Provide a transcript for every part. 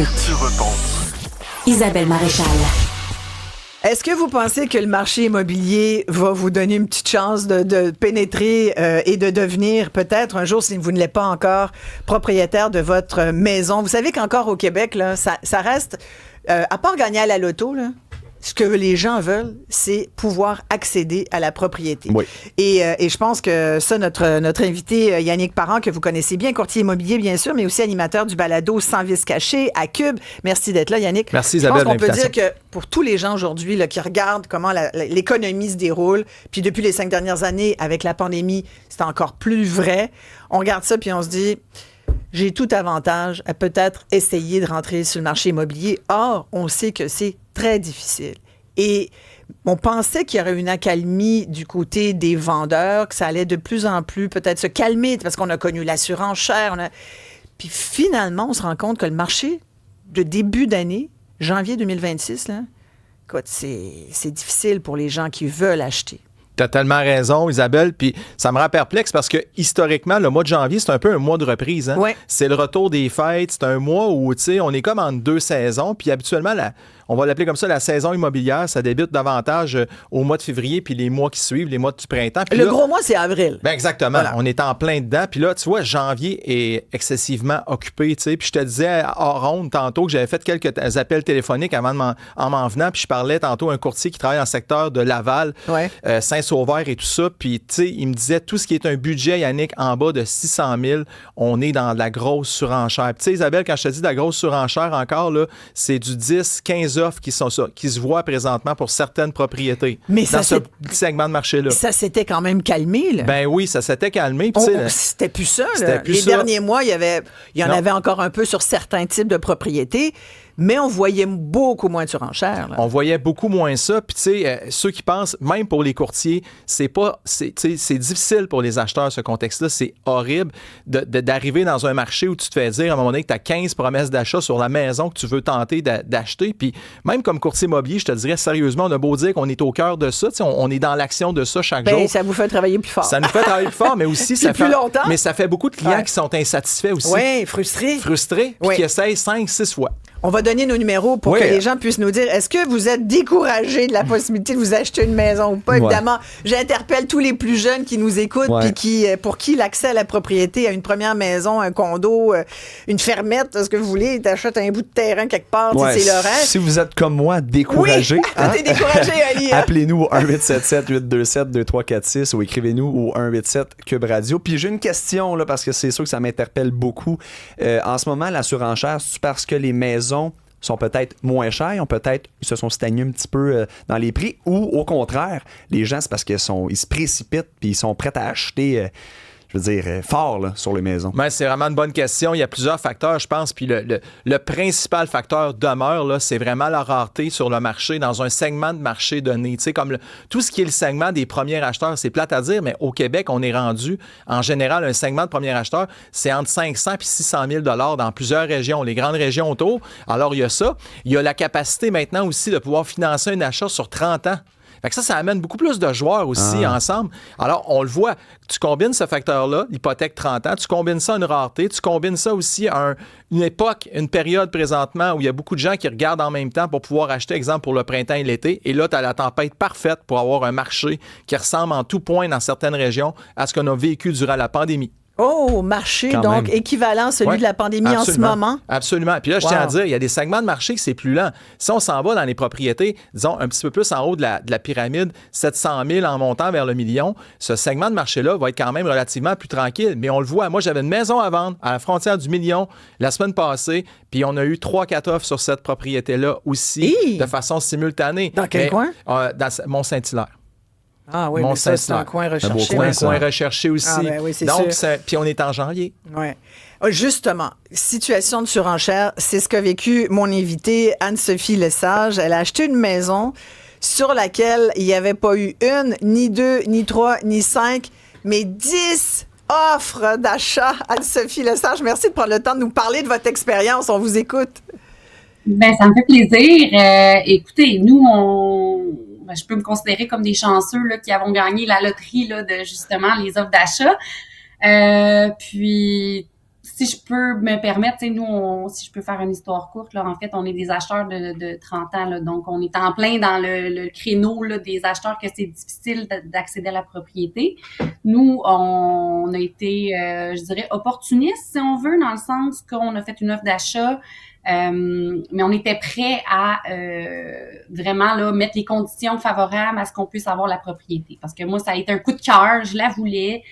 Tu repenses. Isabelle Maréchal. Est-ce que vous pensez que le marché immobilier va vous donner une petite chance de pénétrer et de devenir peut-être un jour, si vous ne l'êtes pas encore, propriétaire de votre maison? Vous savez qu'encore au Québec, là, ça reste, à part gagner à la loto, là, ce que les gens veulent, c'est pouvoir accéder à la propriété. Oui. Et je pense que ça, notre invité Yannick Parent, que vous connaissez bien, courtier immobilier bien sûr, mais aussi animateur du balado Sans vice caché à Cube. Merci d'être là, Yannick. Merci Isabelle. Je pense qu'on peut l'invitation. dire que pour tous les gens aujourd'hui là, qui regardent comment l'économie se déroule, puis depuis les 5 dernières années, avec la pandémie, c'est encore plus vrai. On regarde ça puis on se dit... J'ai tout avantage à peut-être essayer de rentrer sur le marché immobilier. Or, on sait que c'est très difficile. Et on pensait qu'il y aurait une accalmie du côté des vendeurs, que ça allait de plus en plus peut-être se calmer parce qu'on a connu la surenchère. Puis finalement, on se rend compte que le marché de début d'année, janvier 2026, là, écoute, c'est difficile pour les gens qui veulent acheter. Tu as tellement raison, Isabelle. Puis ça me rend perplexe parce que historiquement, le mois de janvier, c'est un peu un mois de reprise. Hein? Ouais. C'est le retour des fêtes. C'est un mois où, tu sais, on est comme en 2 saisons. Puis habituellement, on va l'appeler comme ça, la saison immobilière, ça débute davantage au mois de février puis les mois qui suivent, les mois du printemps. Puis Le là, gros mois, c'est avril. ben exactement. Voilà. On est en plein dedans. Puis là, tu vois, janvier est excessivement occupé, tu sais. Puis je te disais hors ronde tantôt que j'avais fait quelques appels téléphoniques avant en m'en venant. Puis je parlais tantôt à un courtier qui travaille dans le secteur de Laval, Ouais. Saint-Sauveur et tout ça. Puis, tu sais, il me disait tout ce qui est un budget, Yannick, en bas de 600 000, on est dans de la grosse surenchère. Puis, tu sais, Isabelle, quand je te dis de la grosse surenchère encore, là, c'est du 10, 15 offres qui se voient présentement pour certaines propriétés. Mais dans ça, ce segment de marché-là. Ça s'était quand même calmé, là. Ben oui, ça s'était calmé. Puis, tu sais, C'était plus ça. Là. C'était plus Les ça. derniers mois, il y en Non. avait encore un peu sur certains types de propriétés, mais on voyait beaucoup moins de surenchères. Là. on voyait beaucoup moins ça. Puis, tu sais, ceux qui pensent, même pour les courtiers, c'est difficile pour les acheteurs, ce contexte-là. C'est horrible d'arriver dans un marché où tu te fais dire, à un moment donné, que tu as 15 promesses d'achat sur la maison que tu veux tenter d'acheter. Puis, même comme courtier immobilier, je te dirais sérieusement, on a beau dire qu'on est au cœur de ça. Tu sais, on est dans l'action de ça chaque jour. Ça vous fait travailler plus fort. Ça nous fait travailler plus fort, mais aussi, Puis plus longtemps. Mais ça fait beaucoup de clients Ouais. qui sont insatisfaits aussi. Oui, frustré. Frustrés, puis Oui. qui essayent 5-6 fois. On va donner nos numéros pour Oui. que les gens puissent nous dire est-ce que vous êtes découragé de la possibilité de vous acheter une maison ou pas? Ouais. Évidemment, j'interpelle tous les plus jeunes qui nous écoutent Ouais. puis pour qui l'accès à la propriété, à une première maison, un condo, une fermette, ce que vous voulez, t'achètes un bout de terrain quelque part, tu sais, Ouais, c'est le rêve. si vous êtes comme moi, découragé, Oui, toi, t'es découragé, Ali. Hein? appelez-nous au 1-877-827-2346 ou écrivez-nous au 187 Cube Radio. Puis j'ai une question, là, parce que c'est sûr que ça m'interpelle beaucoup. En ce moment, la surenchère, c'est parce que les maisons sont peut-être moins chères, ils se sont stagnés un petit peu dans les prix, ou au contraire, les gens, c'est parce qu'ils se précipitent puis ils sont prêts à acheter, je veux dire, fort là, sur les maisons. Ouais, c'est vraiment une bonne question. Il y a plusieurs facteurs, je pense. Puis le principal facteur demeure, là, c'est vraiment la rareté sur le marché, dans un segment de marché donné. Tu sais, comme tout ce qui est le segment des premiers acheteurs, c'est plate à dire, mais au Québec, on est rendu, en général, un segment de premiers acheteurs, c'est entre 500 et 600 000 dans plusieurs régions, les grandes régions autour. Alors, il y a ça. Il y a la capacité maintenant aussi de pouvoir financer un achat sur 30 ans. Fait que ça amène beaucoup plus de joueurs aussi ensemble. Alors, on le voit, tu combines ce facteur-là, l'hypothèque 30 ans, tu combines ça à une rareté, tu combines ça aussi à une époque, une période présentement où il y a beaucoup de gens qui regardent en même temps pour pouvoir acheter, exemple, pour le printemps et l'été. Et là, tu as la tempête parfaite pour avoir un marché qui ressemble en tout point dans certaines régions à ce qu'on a vécu durant la pandémie. Oh, marché, Quand donc même. équivalent à celui Ouais, de la pandémie absolument, en ce moment. Absolument. Puis là, je tiens à dire, il y a des segments de marché que c'est plus lent. Si on s'en va dans les propriétés, disons, un petit peu plus en haut de la pyramide, 700 000 en montant vers le million, ce segment de marché-là va être quand même relativement plus tranquille. Mais on le voit, moi, j'avais une maison à vendre à la frontière du million la semaine passée, puis on a eu 3-4 offres sur cette propriété-là aussi, Hi! de façon simultanée. Dans quel coin? Dans Mont-Saint-Hilaire. Ah oui, mais ça, c'est un coin recherché. beau coin, mais ça. Coin recherché aussi. Ah, ben oui, c'est Donc, sûr. puis on est en janvier. Ouais. Justement, situation de surenchère, c'est ce qu'a vécu mon invitée Anne-Sophie Lesage. Elle a acheté une maison sur laquelle il n'y avait pas eu une, ni deux, ni trois, ni cinq, mais 10 offres d'achat. Anne-Sophie Lesage, merci de prendre le temps de nous parler de votre expérience. On vous écoute. Ben, ça me fait plaisir. Écoutez, nous, je peux me considérer comme des chanceux là, qui avons gagné la loterie là, de justement les offres d'achat. Puis, si je peux me permettre, tu sais, nous, si je peux faire une histoire courte, là, en fait, on est des acheteurs de 30 ans, là, donc on est en plein dans le créneau là, des acheteurs que c'est difficile d'accéder à la propriété. Nous, on a été, je dirais, opportunistes, si on veut, dans le sens qu'on a fait une offre d'achat, mais on était prêt à vraiment là mettre les conditions favorables à ce qu'on puisse avoir la propriété. Parce que moi, ça a été un coup de cœur, je la voulais.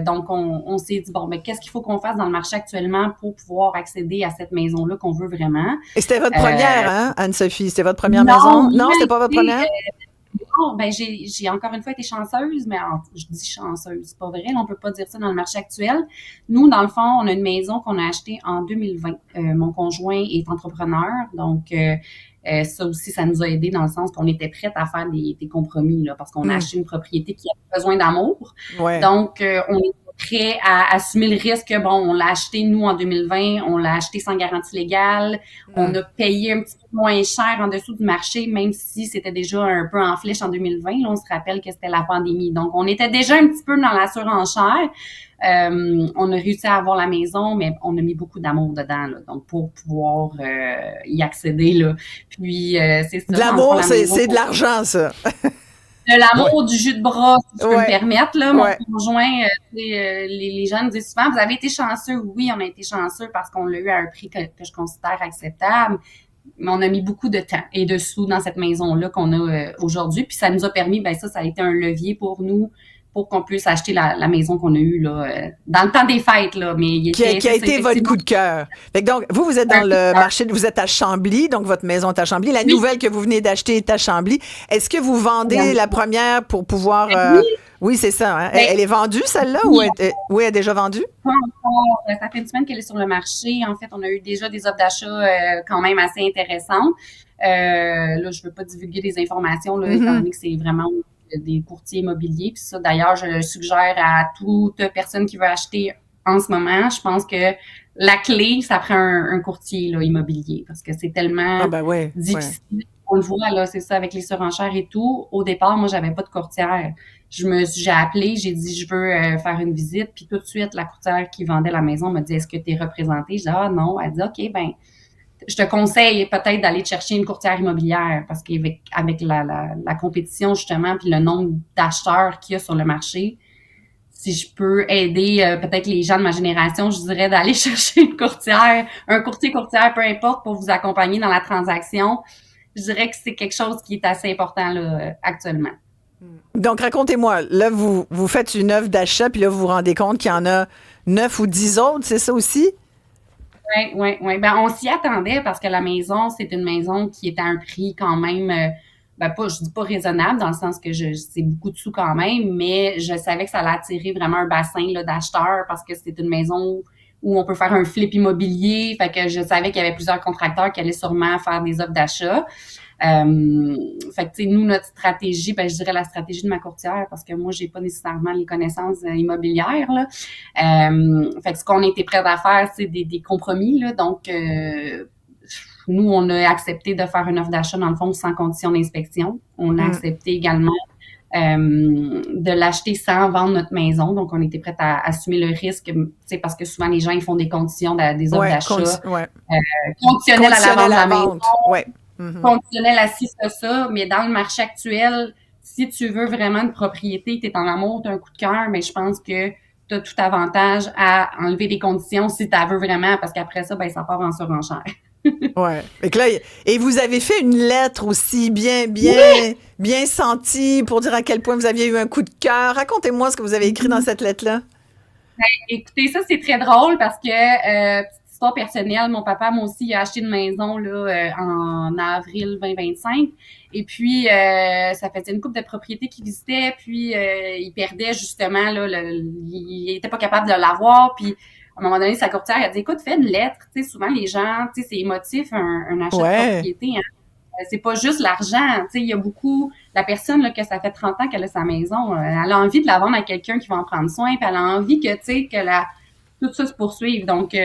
Donc, on s'est dit, bon, mais qu'est-ce qu'il faut qu'on fasse dans le marché actuellement pour pouvoir accéder à cette maison-là qu'on veut vraiment? Et c'était votre première, hein, Anne-Sophie? C'était votre première maison? Non, c'était pas votre première? Non, ben j'ai encore une fois été chanceuse, mais je dis chanceuse, c'est pas vrai, là, on peut pas dire ça dans le marché actuel. Nous, dans le fond, on a une maison qu'on a achetée en 2020. Mon conjoint est entrepreneur, donc ça aussi, ça nous a aidé dans le sens qu'on était prête à faire des compromis, là, parce qu'on a acheté une propriété qui avait besoin d'amour. Ouais. Donc, on est prêt à assumer le risque. Bon, on l'a acheté, nous, en 2020. On l'a acheté sans garantie légale. On a payé un petit peu moins cher en dessous du marché, même si c'était déjà un peu en flèche en 2020. Là, on se rappelle que c'était la pandémie. Donc, on était déjà un petit peu dans la surenchère. On a réussi à avoir la maison, mais on a mis beaucoup d'amour dedans, là, donc pour pouvoir y accéder. Là. Puis, c'est ça. De l'amour, c'est de l'argent, ça. De l'amour, du jus de bras, si je peux me permettre. Là. Mon conjoint, les gens nous disent souvent, vous avez été chanceux. Oui, on a été chanceux parce qu'on l'a eu à un prix que je considère acceptable. Mais on a mis beaucoup de temps et de sous dans cette maison-là qu'on a aujourd'hui. Puis ça nous a permis, ça a été un levier pour nous pour qu'on puisse acheter la maison qu'on a eue là, dans le temps des fêtes. Là, mais qui a été votre coup de cœur. Fait que donc, vous êtes dans le marché, vous êtes à Chambly, donc votre maison est à Chambly. La nouvelle que vous venez d'acheter est à Chambly. Est-ce que vous vendez la première pour pouvoir... Oui, c'est ça. Hein? Elle est vendue, celle-là, ou elle est déjà vendue? Pas encore. Ça fait une semaine qu'elle est sur le marché. En fait, on a eu déjà des offres d'achat quand même assez intéressantes. Là, je ne veux pas divulguer des informations, là, étant donné que c'est vraiment des courtiers immobiliers. Puis ça, d'ailleurs, je le suggère à toute personne qui veut acheter en ce moment. Je pense que la clé, ça prend un courtier là, immobilier parce que c'est tellement difficile. Ouais. On le voit, là, c'est ça, avec les surenchères et tout. Au départ, moi, j'avais pas de courtière. J'ai appelé, j'ai dit, je veux faire une visite. Puis tout de suite, la courtière qui vendait la maison m'a dit, est-ce que tu es représentée? Je dis, ah non. Elle dit, OK, je te conseille peut-être d'aller chercher une courtière immobilière parce qu'avec la compétition, justement, puis le nombre d'acheteurs qu'il y a sur le marché, si je peux aider peut-être les gens de ma génération, je dirais d'aller chercher une courtière, un courtier-courtière, peu importe, pour vous accompagner dans la transaction. Je dirais que c'est quelque chose qui est assez important là, actuellement. Donc, racontez-moi, là, vous faites une offre d'achat, puis là, vous vous rendez compte qu'il y en a 9 ou 10 autres, c'est ça aussi? Oui. On s'y attendait parce que la maison, c'est une maison qui est à un prix quand même, je dis pas raisonnable, dans le sens que c'est beaucoup de sous quand même, mais je savais que ça allait attirer vraiment un bassin là, d'acheteurs parce que c'est une maison où on peut faire un flip immobilier. Fait que je savais qu'il y avait plusieurs contracteurs qui allaient sûrement faire des offres d'achat. Fait que, tu sais, nous, notre stratégie, je dirais la stratégie de ma courtière, parce que moi, j'ai pas nécessairement les connaissances immobilières, là. Fait que ce qu'on était prêts à faire, c'est des compromis, là. Donc, nous, on a accepté de faire une offre d'achat, dans le fond, sans condition d'inspection. On a accepté également de l'acheter sans vendre notre maison. Donc, on était prêts à assumer le risque, parce que souvent, les gens, ils font des conditions, des offres d'achat. Conditionnelles à la vente. Conditionnel à ci, ça, mais dans le marché actuel, si tu veux vraiment une propriété, tu es en amour, tu as un coup de cœur, mais je pense que tu as tout avantage à enlever des conditions si tu veux vraiment, parce qu'après ça, ça part en surenchère. Ouais. Et vous avez fait une lettre aussi bien sentie pour dire à quel point vous aviez eu un coup de cœur. Racontez-moi ce que vous avez écrit dans cette lettre-là. Écoutez, ça, c'est très drôle parce que... histoire personnelle, mon papa, moi aussi, il a acheté une maison là, en avril 2025. Et puis, ça faisait une couple de propriétés qu'il visitait. Puis, il perdait justement, là, il était pas capable de l'avoir. Puis, à un moment donné, sa courtière a dit, écoute, fais une lettre. Tu sais, souvent, les gens, tu sais, c'est émotif, un achat de propriété. Hein. C'est pas juste l'argent. Tu sais, il y a beaucoup... La personne, là, que ça fait 30 ans qu'elle a sa maison, elle a envie de la vendre à quelqu'un qui va en prendre soin. Puis, elle a envie que, tu sais, que tout ça se poursuive. Donc,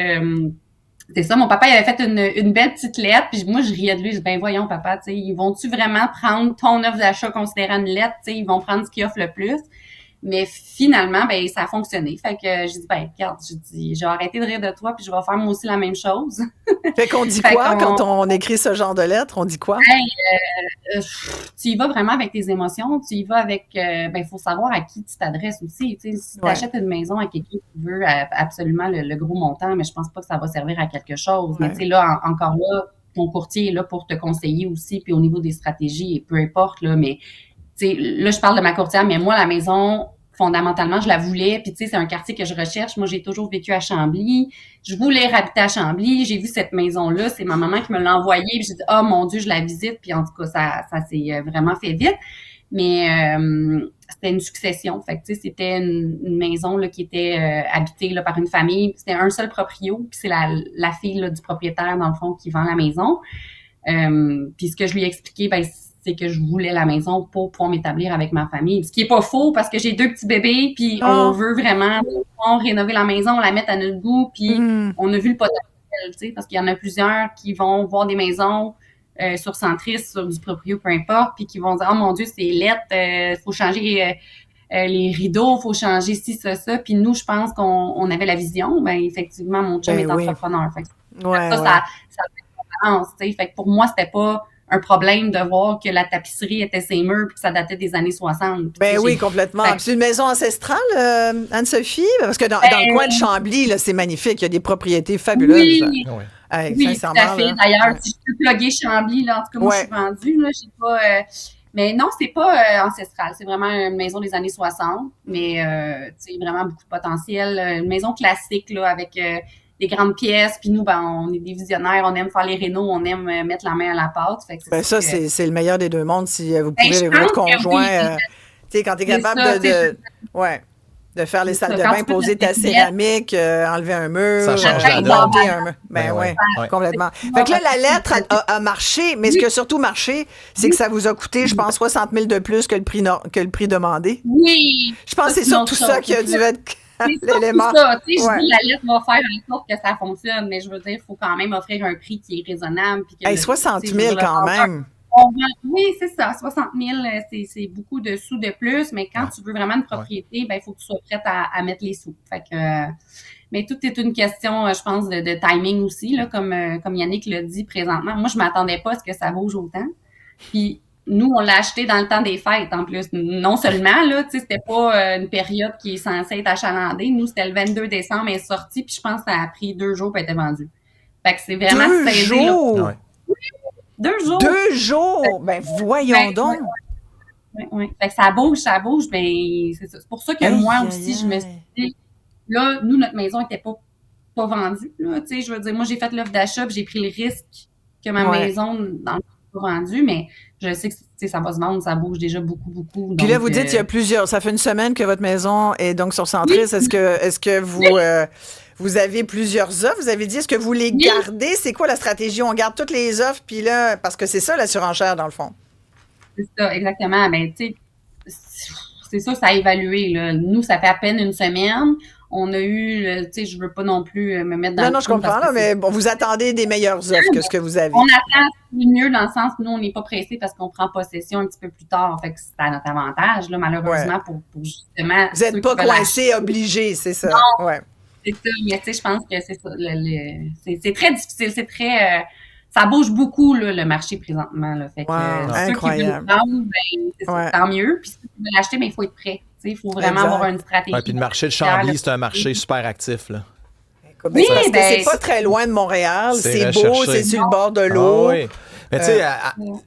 c'est ça, mon papa, il avait fait une belle petite lettre, puis moi, je riais de lui, je dis, voyons, papa, tu sais, ils vont-tu vraiment prendre ton offre d'achat considérant une lettre, tu sais, ils vont prendre ce qu'ils offrent le plus. Mais finalement, ben ça a fonctionné. Fait que j'ai dit, ben regarde, j'ai vais arrêter de rire de toi, puis je vais faire moi aussi la même chose. Fait qu'on dit Fait quoi qu'on- quand on écrit ce genre de lettre? On dit quoi? Tu y vas vraiment avec tes émotions, tu y vas avec, ben faut savoir à qui tu t'adresses aussi. Tu sais, si tu achètes une maison à quelqu'un qui veut absolument le gros montant, mais je pense pas que ça va servir à quelque chose. Mais tu sais, là, encore là, ton courtier est là pour te conseiller aussi, puis au niveau des stratégies, et peu importe, là, mais tu sais, là, je parle de ma courtière, mais moi, la maison, fondamentalement, je la voulais. Puis, tu sais, c'est un quartier que je recherche. Moi, j'ai toujours vécu à Chambly. Je voulais habiter à Chambly. J'ai vu cette maison-là. C'est ma maman qui me l'a envoyée. Puis, j'ai dit, oh mon Dieu, je la visite. Puis, en tout cas, ça s'est vraiment fait vite. Mais c'était une succession. Fait que, tu sais, c'était une maison là, qui était habitée là, par une famille. C'était un seul proprio. Puis, c'est la fille là, du propriétaire, dans le fond, qui vend la maison. Puis, ce que je lui ai expliqué, ben, c'est que je voulais la maison pour pouvoir m'établir avec ma famille. Ce qui est pas faux parce que j'ai 2 petits bébés, puis on veut vraiment rénover la maison, la mettre à notre goût, puis on a vu le potentiel, tu sais, parce qu'il y en a plusieurs qui vont voir des maisons sur Centris, sur du proprio, peu importe, puis qui vont dire « Oh mon Dieu, c'est laid, faut changer les rideaux, faut changer ci, ça. » Puis nous, je pense qu'on avait la vision. Ben effectivement, mon chum est entrepreneur. Fait que ça fait une balance, tu sais. Fait que pour moi, c'était pas un problème de voir que la tapisserie était ses murs puis que ça datait des années 60. Ben oui, complètement. C'est une maison ancestrale, Anne-Sophie? Parce que dans le coin de Chambly, là, c'est magnifique. Il y a des propriétés fabuleuses. Oui, tout à fait. Là. D'ailleurs, si je peux plugger Chambly, là, en tout cas, moi, je suis vendue. Là, j'ai pas... Mais non, c'est pas ancestral. C'est vraiment une maison des années 60. Mais, tu sais, vraiment beaucoup de potentiel. Une maison classique, là, avec... des grandes pièces, puis nous, ben, on est des visionnaires, on aime faire les rénos, on aime mettre la main à la pâte. Fait que c'est le meilleur des deux mondes si vous pouvez avec votre conjoint. Tu sais, quand tu es capable de faire les salles de bain, poser ta céramique, enlever un mur, monter un mur. Ben oui, complètement. Fait que là, la lettre a marché, mais ce qui a surtout marché, c'est que ça vous a coûté, je pense, 60 000 de plus que le prix demandé. Oui! Je pense que c'est surtout ça qui a dû être... l'élément. C'est ça, tu sais, je dis la lettre va faire en sorte que ça fonctionne, mais je veux dire, il faut quand même offrir un prix qui est raisonnable. Puis que 60 000 quand même. Oui, c'est ça, 60 000, c'est beaucoup de sous de plus, mais quand tu veux vraiment une propriété, ben il faut que tu sois prête à mettre les sous. Fait que, mais tout est une question, je pense, de timing aussi, là, comme Yannick l'a dit présentement. Moi, je m'attendais pas à ce que ça bouge autant. Puis nous, on l'a acheté dans le temps des fêtes, en plus. Non seulement, là, tu sais, c'était pas une période qui est censée être achalandée. Nous, c'était le 22 décembre, elle est sortie, puis je pense que ça a pris 2 jours pour être vendu. Fait que c'est vraiment 2 jours? 2 jours! 2 jours! Ben, voyons donc! Oui. Fait que ça bouge, ben, c'est ça. C'est pour ça que moi aussi, je me suis dit, là, nous, notre maison était pas vendue, là, tu sais, je veux dire, moi, j'ai fait l'offre d'achat, puis j'ai pris le risque que ma maison, dans le pas vendue, mais je sais que ça va se vendre, ça bouge déjà beaucoup. Puis donc, là, vous dites, il y a plusieurs, ça fait une semaine que votre maison est donc sur Centris. Oui. Est-ce que vous avez plusieurs offres? Vous avez dit, est-ce que vous les gardez? C'est quoi la stratégie? On garde toutes les offres, puis là, parce que c'est ça la surenchère, dans le fond. C'est ça, exactement. Ben, tu sais, c'est ça a évalué, là. Nous, ça fait à peine une semaine. On a eu, tu sais, je veux pas non plus me mettre dans Non, je comprends, là, mais bon, vous attendez des meilleures offres que ce que vous avez. On attend mieux dans le sens, nous, on n'est pas pressé parce qu'on prend possession un petit peu plus tard. Fait que c'est à notre avantage, là, malheureusement, pour justement. Vous n'êtes pas coincé, obligé, c'est ça. Non, ouais. C'est ça, mais tu sais, je pense que c'est ça. C'est très difficile, c'est très. Ça bouge beaucoup, là, le marché présentement. Là. Fait que, incroyable. Ceux qui veulent le vendre, ben, tant mieux. Puis ceux qui veulent l'acheter, ben, il faut être prêt. Il faut vraiment avoir une stratégie. Puis le marché de Chambly, c'est un marché super actif. Là. Oui, c'est pas très loin de Montréal. C'est beau, c'est sur le bord de l'eau. Oui. Mais tu sais,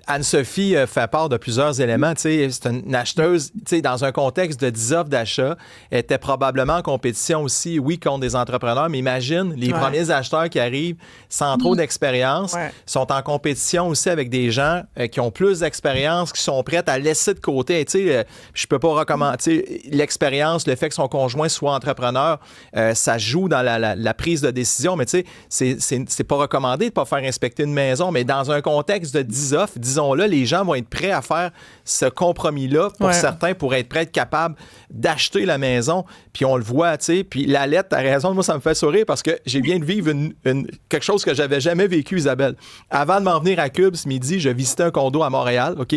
Anne-Sophie fait part de plusieurs éléments. C'est une acheteuse, dans un contexte de 10 offres d'achat, elle était probablement en compétition aussi, oui, contre des entrepreneurs, mais imagine, les premiers acheteurs qui arrivent sans trop d'expérience sont en compétition aussi avec des gens qui ont plus d'expérience, qui sont prêts à laisser de côté. Je peux pas recommander l'expérience, le fait que son conjoint soit entrepreneur, ça joue dans la prise de décision, mais c'est pas recommandé de pas faire inspecter une maison, mais dans un contexte contexte de 10 offres, disons-le, les gens vont être prêts à faire ce compromis-là pour certains, pour être prêts à être capables d'acheter la maison. Puis on le voit, tu sais. Puis la lettre, t'as raison, moi, ça me fait sourire parce que j'ai viens de vivre quelque chose que j'avais jamais vécu, Isabelle. Avant de m'en venir à Cube ce midi, je visitais un condo à Montréal, OK?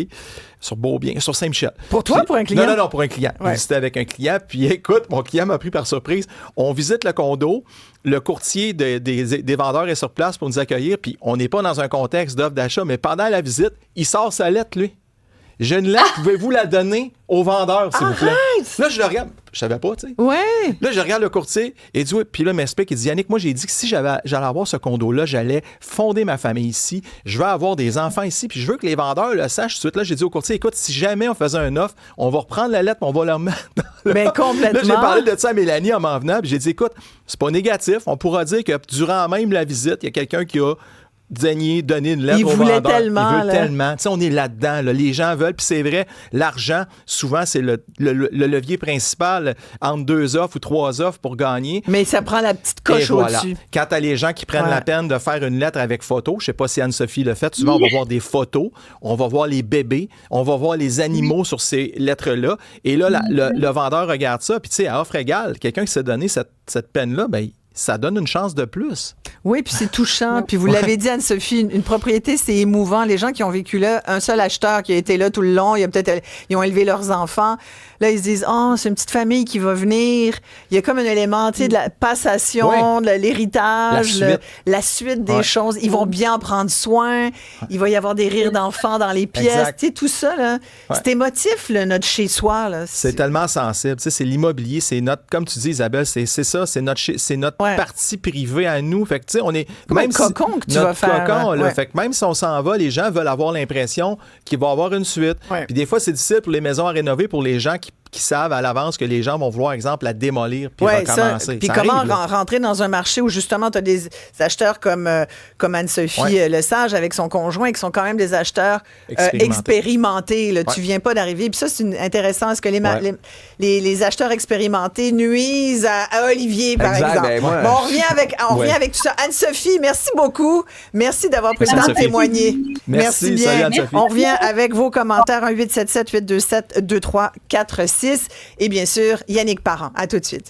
Sur Beaubien, sur Saint-Michel. Pour toi, pour un client? Non, pour un client. Je visitais avec un client. Puis écoute, mon client m'a pris par surprise. On visite le condo. Le courtier des vendeurs est sur place pour nous accueillir. Puis on n'est pas dans un contexte d'offre d'achat, mais pendant la visite, il sort sa lettre, lui. J'ai une lettre, pouvez-vous la donner au vendeur, s'il vous plaît? Là, je le regarde. Je savais pas, tu sais. Ouais. Là, je regarde le courtier et il dit, oui. Puis là, il m'explique, il dit, Yannick, moi, j'ai dit que si j'allais avoir ce condo-là, j'allais fonder ma famille ici. Je veux avoir des enfants ici. Puis je veux que les vendeurs le sachent tout de suite. Là, j'ai dit au courtier, écoute, si jamais on faisait un offre, on va reprendre la lettre, on va la remettre dans le... Ben, complètement. Là, j'ai parlé de ça à Mélanie en m'en venant. Puis j'ai dit, écoute, c'est pas négatif. On pourra dire que durant même la visite, il y a quelqu'un qui a donner une lettre au vendeur. Tellement, il veut tellement. Tu sais, on est là-dedans. Là. Les gens veulent. Puis c'est vrai, l'argent, souvent, c'est le levier principal entre 2 offres ou 3 offres pour gagner. Mais ça prend la petite coche au-dessus. Quand t'as les gens qui prennent la peine de faire une lettre avec photo, je sais pas si Anne-Sophie l'a fait, souvent, on va voir des photos, on va voir les bébés, on va voir les animaux sur ces lettres-là. Et là, le vendeur regarde ça. Puis tu sais, à offre égale, quelqu'un qui s'est donné cette peine-là, ben ça donne une chance de plus. Oui, puis c'est touchant. Puis vous l'avez dit, Anne-Sophie, une propriété, c'est émouvant. Les gens qui ont vécu là, un seul acheteur qui a été là tout le long, ils ont élevé leurs enfants. Là, ils se disent, c'est une petite famille qui va venir. Il y a comme un élément, tu sais, de la passation, de l'héritage, la suite des choses. Ils vont bien en prendre soin. Il va y avoir des rires d'enfants dans les pièces. Tu sais, tout ça, là, c'est émotif, là, notre chez-soi. Là. C'est tellement sensible. Tu sais, c'est l'immobilier, c'est notre, comme tu dis, Isabelle, c'est ça, c'est notre partie privée à nous. Fait que, tu sais, on est... Même cocon que tu vas faire. Cocon, là, fait que même si on s'en va, les gens veulent avoir l'impression qu'il va y avoir une suite. Puis des fois, c'est difficile pour les maisons à rénover, pour les gens qui savent à l'avance que les gens vont vouloir, exemple, la démolir puis recommencer. Puis comment rentrer dans un marché où, justement, tu as des acheteurs comme Anne-Sophie Lesage avec son conjoint, qui sont quand même des acheteurs expérimentés. Là. Tu viens pas d'arriver. Puis ça, c'est intéressant. Est-ce que les acheteurs expérimentés nuisent à Olivier, par exemple? Ben bon, on revient avec tout ça. Anne-Sophie, merci beaucoup. Merci d'avoir pris le temps de témoigner. Merci bien. Salut, Anne-Sophie. On revient avec vos commentaires. 1-877-827-2346. Et bien sûr, Yannick Parent. À tout de suite.